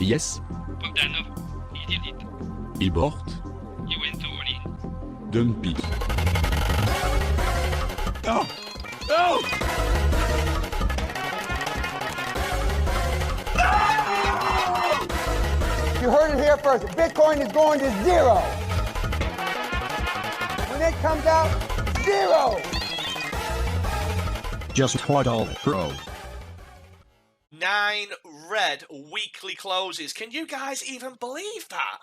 Yes. Bogdanov, he did it. Il bought. He went all in. Dumpy. No! No! You heard it here first. Bitcoin is going to zero. When it comes out, zero. Just hodl, bro. 9 red weekly closes. Can you guys even believe that?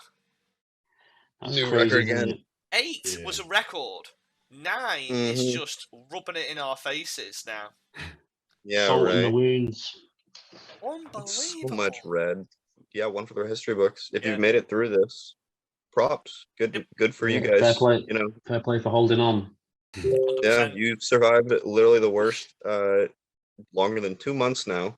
That's New crazy, record isn't again. it? 8 was a record. 9 is just rubbing it in our faces now. Yeah, Salt in the right. wounds. Unbelievable. So much red. Yeah, one for the history books. If Yeah. you've made it through this, props. Good for you Yeah, guys. fair play. You know, Fair play for holding on. 100%. yeah, you survived literally the worst, longer than 2 months now.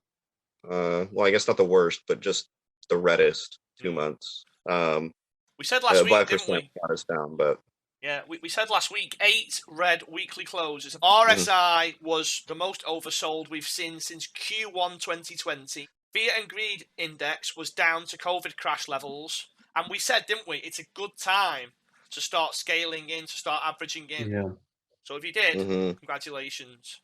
Well, I guess not the worst, but just the reddest 2 months. We said last week, didn't 5% we? got us down, but Yeah, we said last week 8 red weekly closes. RSI was the most oversold we've seen since Q1 2020. Fear and greed index was down to COVID crash levels. And we said, didn't we, it's a good time to start scaling in, to start averaging in. Yeah. So if you did, congratulations.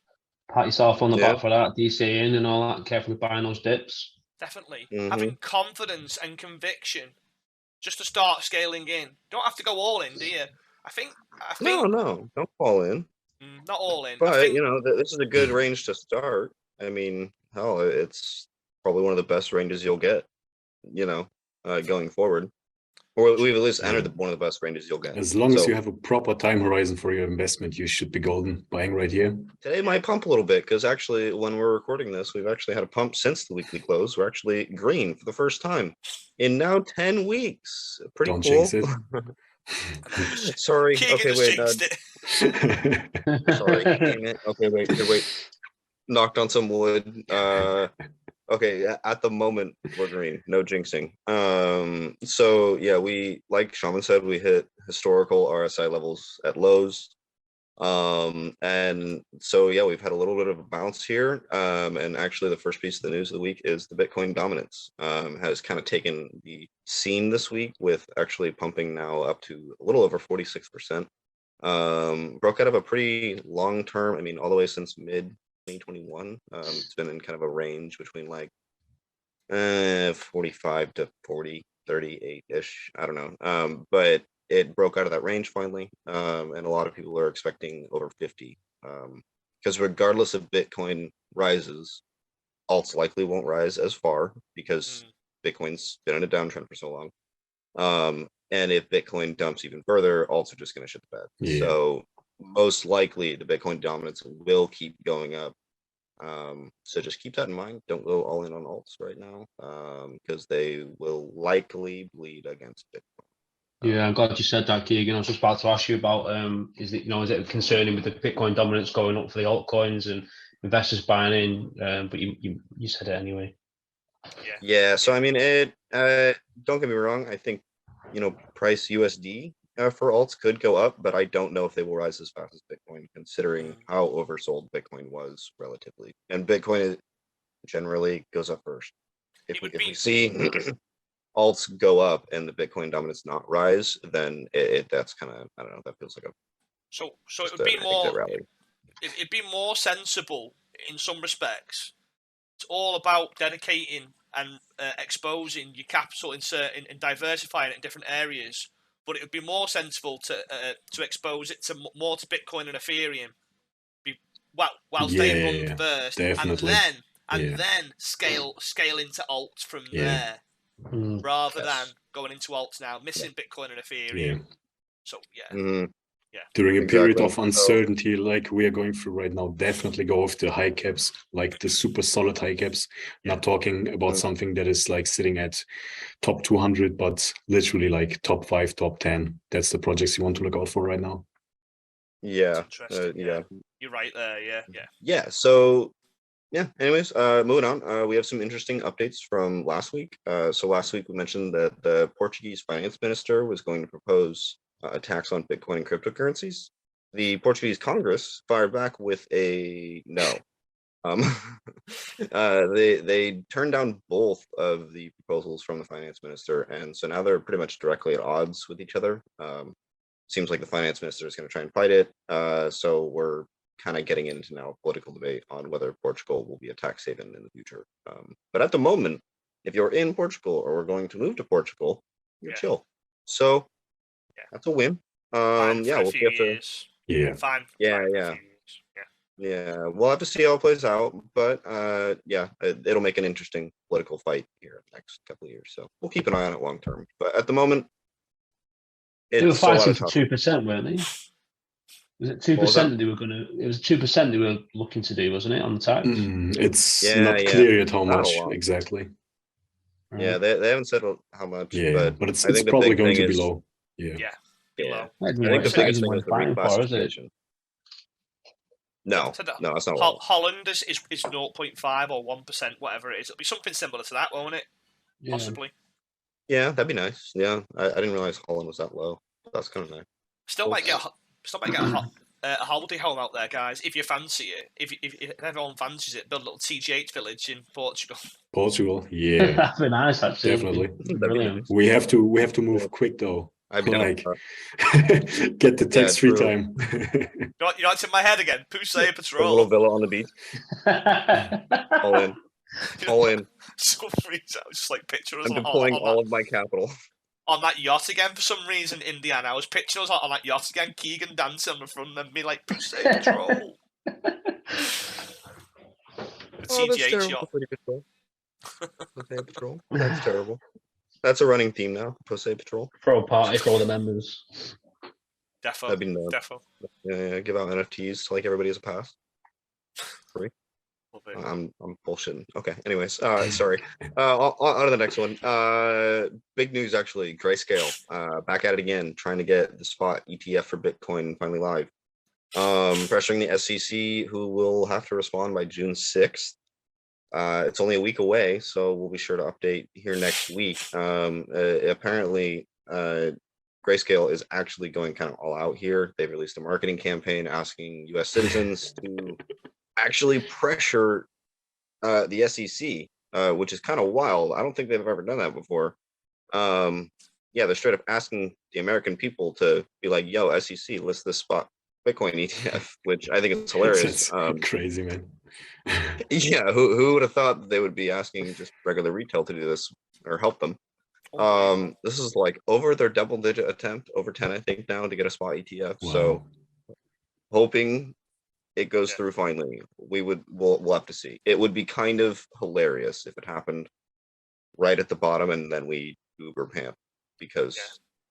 Pat yourself on the Yeah. back for that, DCing and all that, carefully buying those dips. Definitely. Having confidence and conviction just to start scaling in. You don't have to go all in, do you? I think no, don't fall in. not all in. But I think, you know, this is a good range to start. I mean, hell, it's probably one of the best ranges you'll get. You know, going forward, or we've at least entered one of the best ranges you'll get. As long as you have a proper time horizon for your investment, you should be golden buying right here. Today might pump a little bit because actually, when we're recording this, we've actually had a pump since the weekly close. We're actually green for the first time in now 10 weeks. Pretty Don't cool. jinx it. Sorry. Keegan Okay, just wait. jinxed it. Sorry. Damn it. Okay, wait. Knocked on some wood. Okay, at the moment we're green, no jinxing. So yeah, we, like Shaman said, we hit historical RSI levels at lows. And so yeah, we've had a little bit of a bounce here. And actually the first piece of the news of the week is the Bitcoin dominance has kind of taken the scene this week, with actually pumping now up to a little over 46%. Broke out of a pretty long term, I mean, all the way since mid 2021. It's been in kind of a range between like 45 to 40, 38-ish. I don't know. But it broke out of that range finally. And a lot of people are expecting over 50. Because regardless of Bitcoin rises, alts likely won't rise as far because Bitcoin's been in a downtrend for so long. And if Bitcoin dumps even further, alts are just going to shit the bed. Yeah. So most likely the Bitcoin dominance will keep going up. So just keep that in mind. Don't go all in on alts right now, because they will likely bleed against Bitcoin. Yeah, I'm glad you said that, Keegan. I was just about to ask you about is it concerning with the Bitcoin dominance going up for the altcoins and investors buying in? But you said it anyway. Yeah. So I mean, it. Don't get me wrong. I think, price USD for alts could go up, but I don't know if they will rise as fast as Bitcoin, considering how oversold Bitcoin was relatively. And Bitcoin generally goes up first. If we see alts go up and the Bitcoin dominance not rise, then that's kind of, I don't know, that feels like a so it would be more rally. It'd be more sensible in some respects. It's all about dedicating and exposing your capital in diversifying it in different areas. But it would be more sensible to expose it more to Bitcoin and Ethereum, whilst they run first, definitely. and then scale into alts from there, rather than going into alts now, missing Bitcoin and Ethereum. So during a period of uncertainty like we are going through right now, definitely go with the high caps, like the super solid high caps. Not talking about something that is like sitting at top 200, but literally like top 5, top 10. That's the projects you want to look out for right now. Yeah. You're right there. Yeah. So anyways, moving on, we have some interesting updates from last week. So last week we mentioned that the Portuguese finance minister was going to propose a tax on Bitcoin and cryptocurrencies. The Portuguese Congress fired back with a no. Um, they turned down both of the proposals from the finance minister, and so now they're pretty much directly at odds with each other. Seems like the finance minister is going to try and fight it. So we're kind of getting into now a political debate on whether Portugal will be a tax haven in the future. But at the moment, if you're in Portugal or we're going to move to Portugal, you're chill. So that's a win. Fine for Yeah, a we'll few have to. years. Yeah. Fine. Yeah, fine for a yeah. few years. Yeah. Yeah, we'll have to see how it plays out, but yeah, it'll make an interesting political fight here in the next couple of years. So we'll keep an eye on it long term. But at the moment, They were it's still a lot fighting of for talk. 2%, weren't they? Was it 2% What was that? that they were going to? It was 2% they were looking to do, wasn't it, on the tax? It's Yeah, not yeah, clear yet how not a much lot. exactly. Yeah, they haven't said how much, Yeah, but it's I think the probably big going thing to be is low. Yeah. Yeah. yeah. I I think the biggest thing is the fighting for, is it? reclassification. No, So no, that's not a lot. Holland is 0.5 or 1%, whatever it is. It'll be something similar to that, won't it? Yeah. Possibly. Yeah, that'd be nice. Yeah, I didn't realize Holland was that low. That's kind of nice. Still might get a holiday home out there, guys. If you fancy it, if everyone fancies it, build a little TGH village in Portugal. Portugal, yeah, That'd be nice, actually. definitely. It'd be That'd be brilliant. nice. We have to move quick though. I'd be down Like, with that. get the tax-free true. time. You know it's in my head again. Poussey A little Patrol. villa on the beach. All in. All in. Some reason I was just like picturing us I'm deploying all of my capital. on that yacht again for some reason, Indiana. I was picturing us on that yacht again, Keegan dancing on the front and me like Poussey Patrol. The TGH yacht. Pussy Patrol. Pussy Patrol. That's terrible. That's a running theme now. Pussy Patrol. Throw a party for all the members. Defo. That'd be nuts. Defo. Yeah, give out NFTs to like everybody has a pass. Free. Love it. I'm bullshitting. Okay. Anyways, sorry. On to the next one. Big news actually. Grayscale, back at it again, trying to get the spot ETF for Bitcoin finally live. Pressuring the SEC, who will have to respond by June 6th. It's only a week away, so we'll be sure to update here next week. Apparently, Grayscale is actually going kind of all out here. They've released a marketing campaign asking U.S. citizens to actually pressure the SEC, which is kind of wild. I don't think they've ever done that before. Yeah, they're straight up asking the American people to be like, yo, SEC, list this spot Bitcoin ETF, which I think is hilarious. It's crazy, man. Yeah, who would have thought that they would be asking just regular retail to do this or help them? This is like over their double-digit attempt, over 10, I think, now to get a spot ETF. Wow. So hoping it goes through finally. We'll have to see. It would be kind of hilarious if it happened right at the bottom and then we Uber pant because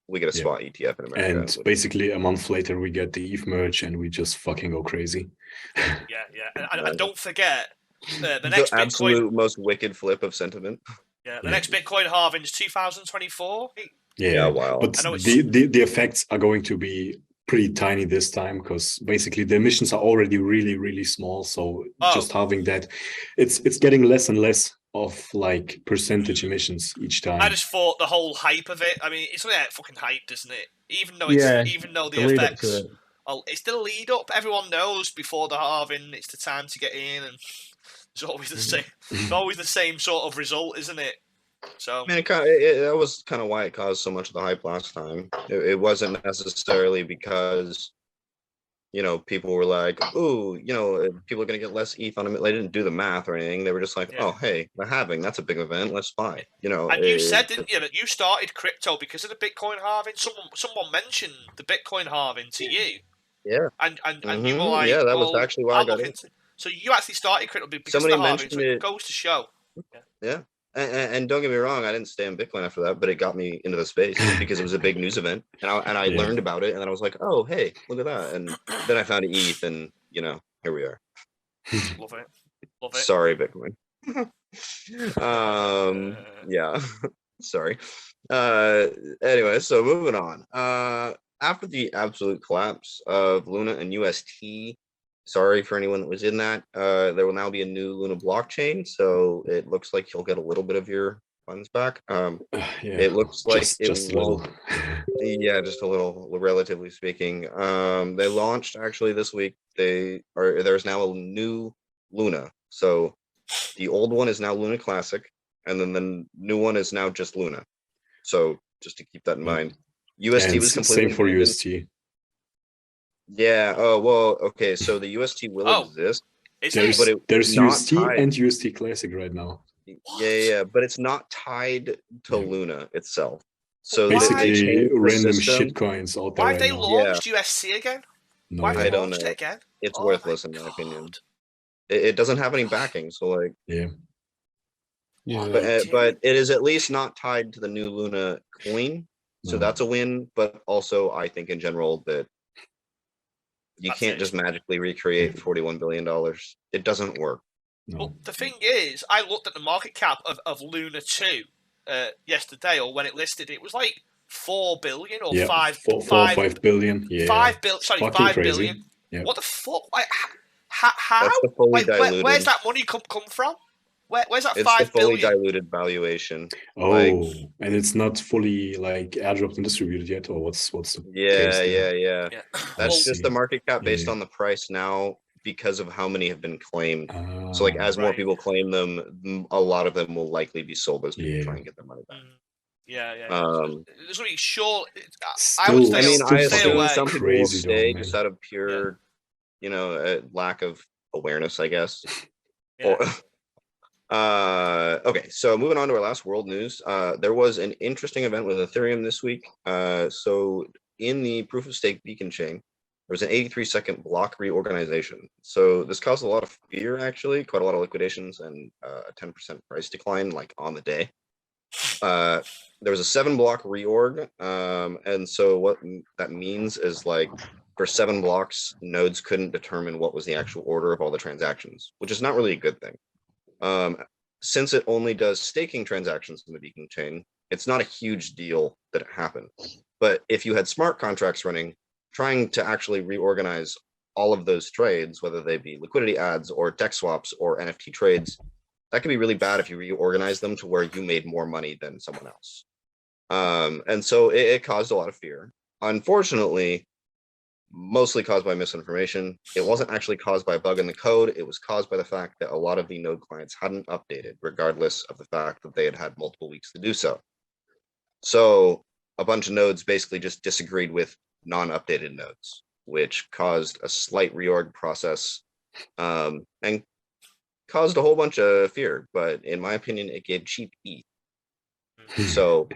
we get a spot ETF in America. And basically a month later we get the ETH merge and we just fucking go crazy. Yeah. And don't forget the next the absolute most wicked flip of sentiment. Yeah, the next Bitcoin halving is 2024. Yeah, wow. But the effects are going to be pretty tiny this time because basically the emissions are already really, really small. So just having that, it's getting less and less of like percentage emissions each time. I just thought the whole hype of it. I mean, it's really fucking hyped, isn't it? Even though the effects, it's the lead up. Everyone knows before the halving, it's the time to get in, and it's always the same. It's always the same sort of result, isn't it? So I mean, that was kind of why it caused so much of the hype last time. It wasn't necessarily because, people were like, "Ooh, people are gonna get less ETH on them." They didn't do the math or anything. They were just like, "Oh, hey, the halving, that's a big event. Let's buy." And you said, didn't you, that you started crypto because of the Bitcoin halving? Someone mentioned the Bitcoin halving to you. Yeah. And you were like, yeah, that was actually why I got in. So you actually started crypto because Somebody of the halving. mentioned So it it goes to show. Yeah. And don't get me wrong, I didn't stay in Bitcoin after that, but it got me into the space because it was a big news event, and I learned about it, and then I was like, oh, hey, look at that, and then I found ETH, and here we are. Love it. Sorry, Bitcoin. Yeah, sorry. Anyway, so moving on. After the absolute collapse of Luna and UST. Sorry for anyone that was in that. There will now be a new Luna blockchain, so it looks like you'll get a little bit of your funds back. It looks like just a little. Yeah, just a little, relatively speaking. They launched actually this week. There's now a new Luna So the old one is now Luna Classic, and then the new one is now just Luna. So just to keep that in mind. UST And was completely same for banned in- UST. Yeah. Oh well. Okay. So the UST will Oh. exist. Is There's But it? there's not UST tied- and UST Classic right now. Yeah. But it's not tied to Yeah. Luna itself. So Why? they Basically, changed the random system. shitcoins out there Why right have they now. launched USC again? No Why have I they idea. don't launched know. it again? It's Oh worthless my in my opinion. God. It doesn't have any backing. So like, Yeah. What but are they but doing? it is at least not tied to the new Luna coin. So No. that's a win. But also, I think in general that you That's can't it. just magically recreate $41 billion. It doesn't work. No. Well, the thing is, I looked at the market cap of Luna 2 yesterday, or when it listed. It was like 4 billion or Yeah. 5 4 or 5 billion. Yeah. 5 billion. Sorry, Fucking 5 crazy. billion. Yeah. What the fuck? Like, how? That's the fully Like, where's diluted. that money come from? Where's that It's 5 the fully billion? diluted valuation. Oh, Like, and it's not fully like airdropped and distributed yet, or what's the yeah, case there? yeah. Yeah. That's Well, just the market cap based Yeah. on the price now because of how many have been claimed. Ah, So like as more Right. people claim them, a lot of them will likely be sold as people Yeah. try and get their money back. Yeah. There's gonna be sure. I would Still- I mean, I stay assume away. some people will Crazy though, stay man. just out of pure, lack of awareness, I guess. Yeah. Okay, so moving on to our last world news. There was an interesting event with Ethereum this week. So in the proof of stake beacon chain, there was an 83-second block reorganization. So this caused a lot of fear, actually, quite a lot of liquidations and a 10% price decline, like on the day. There was a 7-block reorg, and so what that means is like for 7 blocks, nodes couldn't determine what was the actual order of all the transactions, which is not really a good thing. Since it only does staking transactions in the beacon chain, it's not a huge deal that it happened. But if you had smart contracts running, trying to actually reorganize all of those trades, whether they be liquidity adds or DEX swaps or NFT trades, that could be really bad if you reorganize them to where you made more money than someone else. And so it caused a lot of fear. Unfortunately, mostly caused by misinformation. It wasn't actually caused by a bug in the code. It was caused by the fact that a lot of the node clients hadn't updated, regardless of the fact that they had multiple weeks to do so. So a bunch of nodes basically just disagreed with non-updated nodes, which caused a slight reorg process and caused a whole bunch of fear. But in my opinion, it gave cheap ETH. So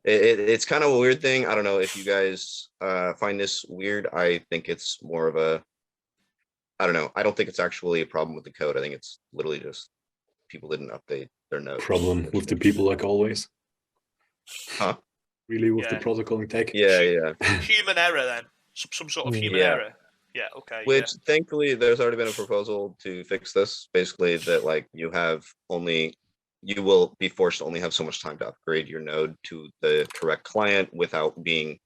it's kind of a weird thing. I don't know if you guys find this weird. I think it's more of a, I don't know. I don't think it's actually a problem with the code. I think it's literally just people didn't update their nodes. Problem with the people, like always. Huh? Really with the Yeah. protocol tech. Yeah. Human error then. Some sort of human Yeah. error. Yeah, okay. Which thankfully there's already been a proposal to fix this. Basically that like you will be forced to only have so much time to upgrade your node to the correct client without being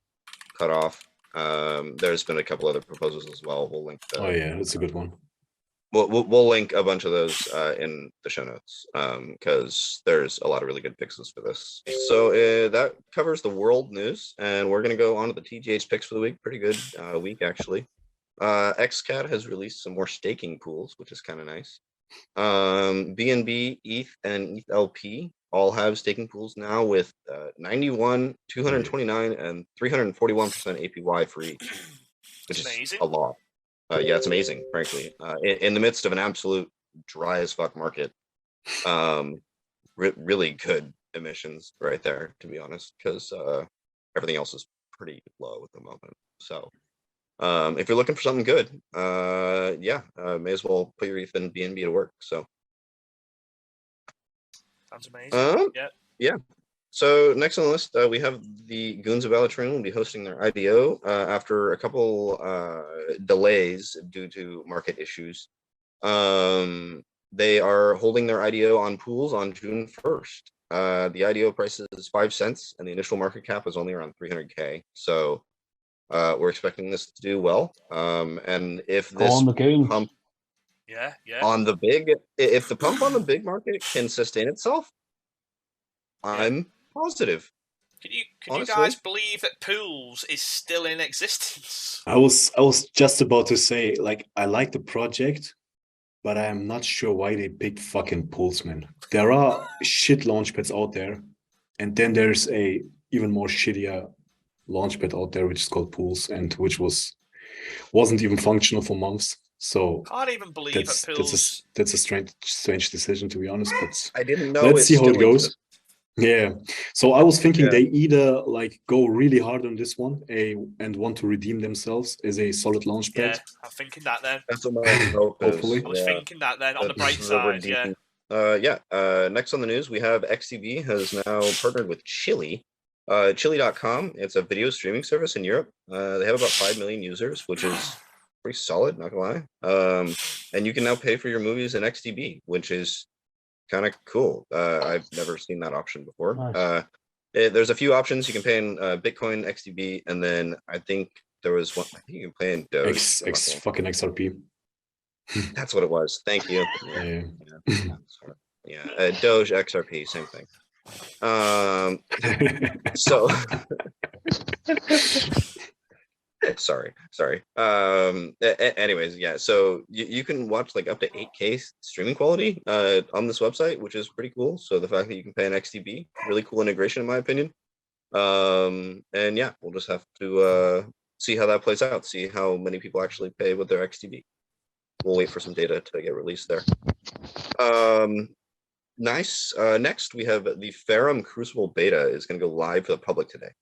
cut off. There's been a couple other proposals as well. We'll link Oh yeah, that's a good one. We'll link a bunch of those in the show notes because there's a lot of really good fixes for this. So that covers the world news, and we're gonna go on to the TGH picks for the week. Pretty good week actually. XCAT has released some more staking pools, which is kind of nice. BNB, ETH, and ETH LP all have staking pools now with 91, 229, and 341% APY for each, which is amazing. a lot. Yeah, it's amazing, frankly. In the midst of an absolute dry as fuck market, really good emissions right there, to be honest, because everything else is pretty low at the moment. So if you're looking for something good, may as well put your ETH and BNB to work. So sounds amazing. Yeah. So next on the list, we have the Goons of Alatrin will be hosting their IDO after a couple delays due to market issues. They are holding their IDO on pools on June 1st. The IDO price is 5 cents, and the initial market cap is only around 300K. So we're expecting this to do well. And if this on the Goons. pump on the big, if the pump on the big market can sustain itself, I'm positive. Can you Honestly. guys believe that pools is still in existence? I was just about to say, like, I like the project, but I'm not sure why they picked fucking Pulse, man. There are shit launchpads out there, and then there's a even more shittier launchpad out there which is called Pulse, and which wasn't even functional for months. So Can't even believe that Pools. that's a strange decision, to be honest. But I didn't know. let's see how it still goes. exists. Yeah. So I was thinking Yeah. they either like go really hard on this one, and want to redeem themselves as a solid launchpad. Yeah, I'm thinking that then. That's what my hope is. Hopefully. I was thinking that then on the That's bright the side. Yeah. redeeming. Next on the news, we have XTV has now partnered with Chili. Chili.com. It's a video streaming service in Europe. They have about 5 million users, which is pretty solid, not gonna lie. And you can now pay for your movies in XTB, which is kind of cool. I've never seen that option before. Nice. There's a few options. You can pay in Bitcoin, XTB, and then I think there was one. I think you can pay in Doge. Fucking XRP. That's what it was. Thank you. Yeah. Doge, XRP, same thing. So sorry. Anyways, yeah. So you can watch like up to 8K streaming quality on this website, which is pretty cool. So the fact that you can pay an XTB, really cool integration in my opinion. And yeah, we'll just have to see how that plays out. See how many people actually pay with their XTB. We'll wait for some data to get released there. Nice. Next, we have the Ferrum Crucible beta is going to go live for the public today.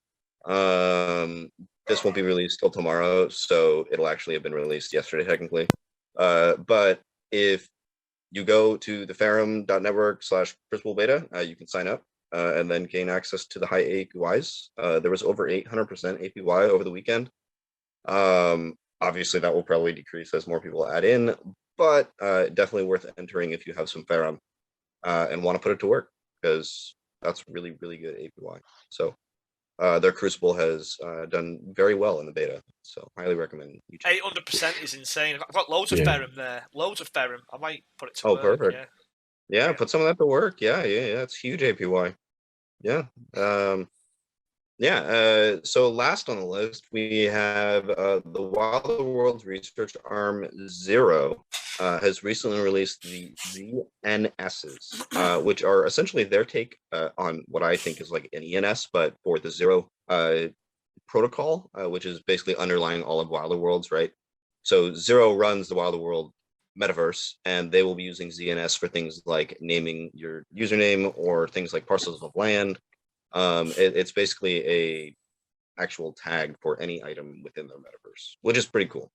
This won't be released till tomorrow, so it'll actually have been released yesterday, technically. But if you go to the ferrum.network/Crucible beta, you can sign up and then gain access to the high APYs. There was over 800% APY over the weekend. Obviously, that will probably decrease as more people add in, but definitely worth entering if you have some Ferrum and want to put it to work, because that's really, really good APY. So their Crucible has done very well in the beta, so highly recommend you check. 800% is insane. I've got loads of Ferrum there. Loads of Ferrum. I might put it to work. Perfect. Yeah, put some of that to work. Yeah, it's huge APY. Yeah. So last on the list, we have the Wilder World's research arm Zero has recently released the ZNSs, which are essentially their take on what I think is like an ENS, but for the Zero protocol, which is basically underlying all of Wilder Worlds, right? So Zero runs the Wilder World metaverse, and they will be using ZNS for things like naming your username or things like parcels of land. It's basically a actual tag for any item within their metaverse, which is pretty cool.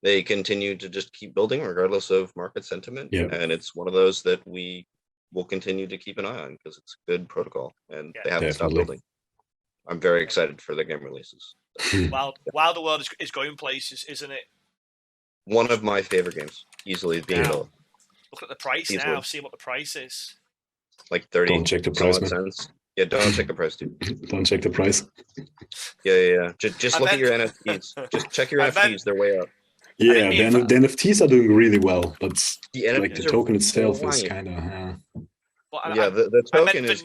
They continue to just keep building regardless of market sentiment, and it's one of those that we will continue to keep an eye on because it's good protocol, and they haven't stopped building. I'm very excited for the game releases. Wilder World is going places, isn't it? One of my favorite games, easily being developed. Look at the price now. See what the price is. Like 30. Don't check the price, man. Cents. Yeah, don't check the price, dude. Don't check the price. Yeah. Just look at your NFTs. Just check your NFTs. They're way up. Yeah, the NFTs are doing really well, but like the token itself is kind of. The token is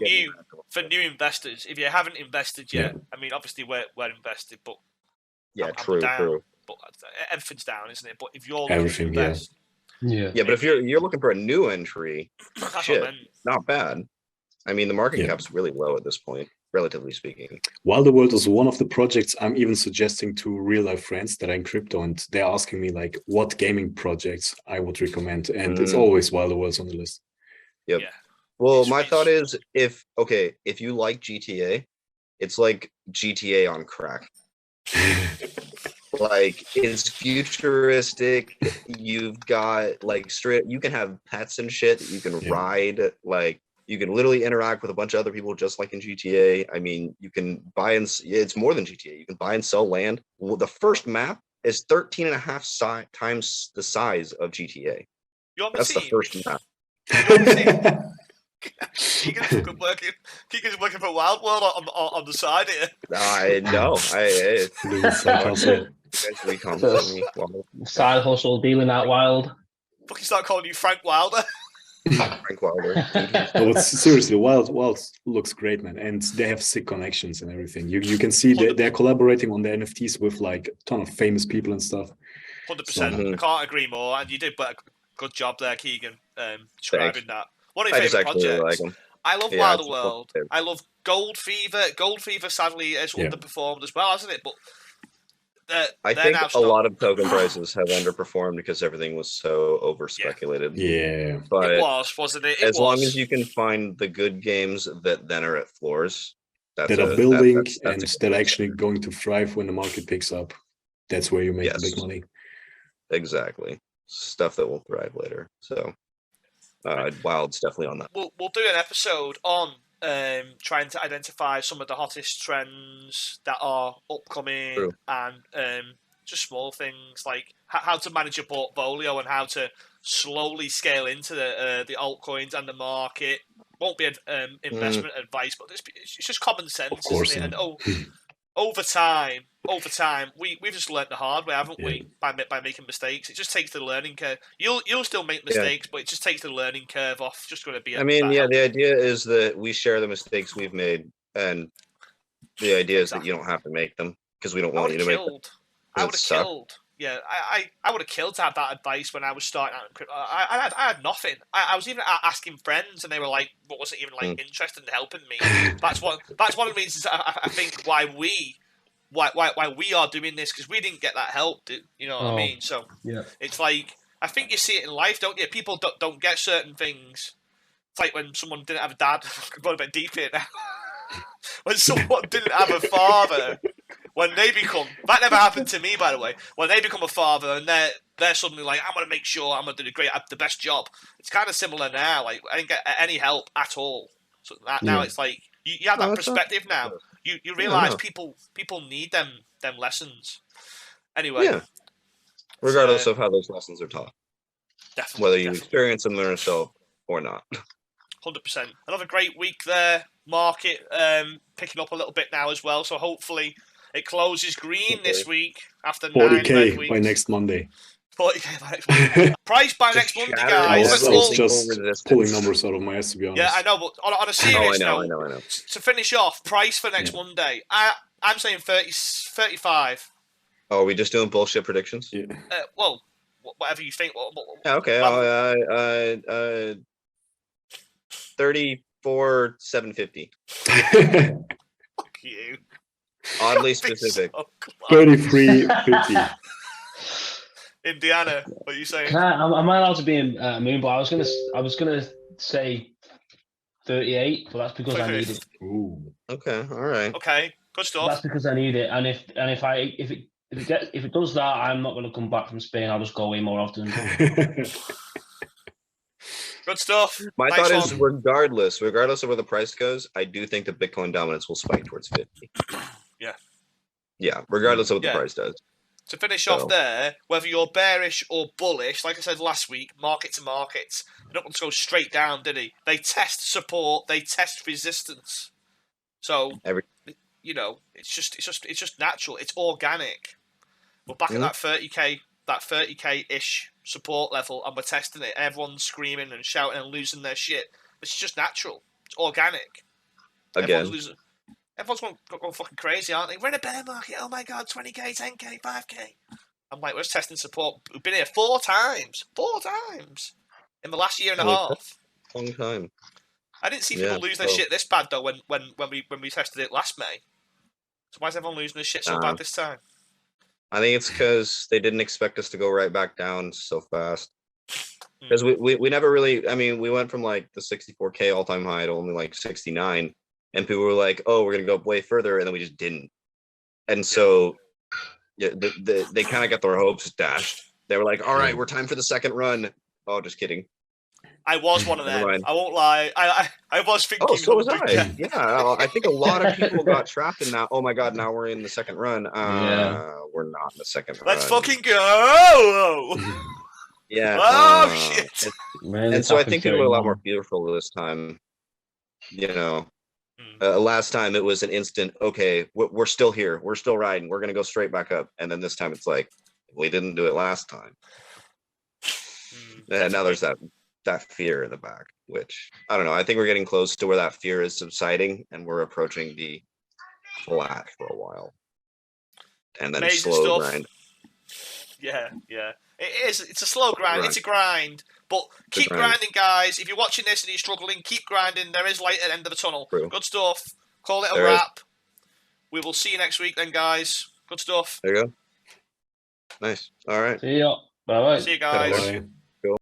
for new investors. If you haven't invested yet, I mean, obviously we're invested, but true. But everything's down, isn't it? But if you're looking to invest, but if you're looking for a new entry, not bad. I mean, the market cap's really low at this point, relatively speaking. Wilder World is one of the projects I'm even suggesting to real life friends that are in crypto, and they're asking me like what gaming projects I would recommend, and it's always Wilder World's on the list. Yep. Yeah. Well, my thought is if you like GTA, it's like GTA on crack. Like, it's futuristic. You've got like you can have pets and shit. You can ride, like you can literally interact with a bunch of other people just like in GTA. I mean, you can buy and it's more than GTA. You can buy and sell land. Well, the first map is 13.5 times the size of GTA. That's the first map. Keegan's working for Wild World on the side here. I know. Side hustle, dealing out wild. Fucking start calling you Frank Wilder. Frank Wilder. No, seriously, Wild looks great, man, and they have sick connections and everything. You can see they're collaborating on the NFTs with like a ton of famous people and stuff. 100%. I can't agree more. And you did Good job there, Keegan. Describing that. One of I your just favorite actually really projects. like them. I love Yeah, Wilder it's one of my World. favorites. I love Gold Fever. Gold Fever, sadly, has Yeah. underperformed as well, hasn't it? But I they're think now a stopped. lot of token prices have underperformed because everything was so over speculated. Yeah. But It was, wasn't it? It as long was. as you can find the good games that then are at floors, That are building and that's that are actually going to thrive when the market picks up. That's where you make the big Yes. money. exactly stuff that will thrive later. So Wild's definitely on that. We'll do an episode on trying to identify some of the hottest trends that are upcoming. True. And just small things like how to manage your portfolio and how to slowly scale into the altcoins and the market. Won't be investment advice, but it's just common sense, Of course, isn't it? And over time, we've just learnt the hard way, haven't we? By making mistakes, it just takes the learning curve. You'll still make mistakes, but it just takes the learning curve off. Just going to be. I mean, the idea is that we share the mistakes we've made, and the idea is that you don't have to make them because we don't want you to make them. I would have killed. Yeah, I would have killed to have that advice when I was starting out in crypto. I had nothing. I was even asking friends, and they were like, "What wasn't even like interested in helping me." That's one of the reasons I think why we are doing this, because we didn't get that help. You know what I mean? So it's like, I think you see it in life, don't you? People don't get certain things. It's like when someone didn't have a dad. I'm going a bit deep here now. When someone didn't have a father. When they become, that never happened to me, by the way. When they become a father and they're suddenly like, I'm gonna make sure I'm gonna do the best job. It's kind of similar now. Like, I didn't get any help at all. So now it's like you have that perspective now. You realize people need them lessons. Anyway, regardless of how those lessons are taught, whether you experience them yourself or not. 100%. Another great week there. Market picking up a little bit now as well. So hopefully it closes green this week after 40K by next Monday. 40K by next Monday. Price by next Monday, guys. I was just pulling numbers out of my ass, to be honest. Yeah, I know, but on a serious note, I know. To finish off, price for next Monday. I'm saying 35. Oh, are we just doing bullshit predictions? Yeah. Well, whatever you think. Okay. 34,750. Fuck you. Oddly specific. 3350. Indiana, what are you saying? Am I allowed to be in Moon? But I was gonna say 38, but that's because I need it. Ooh. Okay, all right. Okay, good stuff. That's because I need it, and if it does that, I'm not going to come back from Spain. I'll just go away more often. Good stuff. My thought is, regardless of where the price goes, I do think the Bitcoin dominance will spike towards 50. Yeah, regardless of what the price does. To finish off there, whether you're bearish or bullish, like I said last week, market to markets, they're not going to go straight down, did he? They test support, they test resistance. So it's just natural. It's organic. We're back at that 30k ish support level, and we're testing it. Everyone's screaming and shouting and losing their shit. It's just natural. It's organic. Again. Everyone's going fucking crazy, aren't they? We're in a bear market. Oh my god, 20k, 10k, 5k. I'm like, we're just testing support. We've been here 4 times. 4 times in the last year and a half. Long time. I didn't see people lose their shit this bad though when we tested it last May. So why is everyone losing their shit so bad this time? I think it's because they didn't expect us to go right back down so fast. Because we never really, I mean, we went from like the 64k all-time high to only like 69, and people were like, oh, we're gonna go way further, and then we just didn't. And so they kind of got their hopes dashed. They were like, all right, we're time for the second run. Oh, just kidding. I was one of them. I won't lie. I was thinking. Oh, so was I. Yeah, I think a lot of people got trapped in that. Oh my god, now we're in the second run. We're not in the second run. Let's fucking go. Yeah. Oh shit. And so I think people are a lot more fearful this time. You know, last time it was an instant. Okay, we're still here. We're still riding. We're gonna go straight back up. And then this time it's like, we didn't do it last time. And now there's that fear in the back, which I don't know. I think we're getting close to where that fear is subsiding, and we're approaching the flat for a while, and then slow grind. Yeah. It is. It's a slow grind. Right. It's a grind. But keep grind. grinding, guys. If you're watching this and you're struggling, keep grinding. There is light at the end of the tunnel. True. Good stuff. Call it a There is. wrap. We will see you next week then, guys. Good stuff. There you go. Nice. All right. See ya. Bye bye. See you guys. Bye.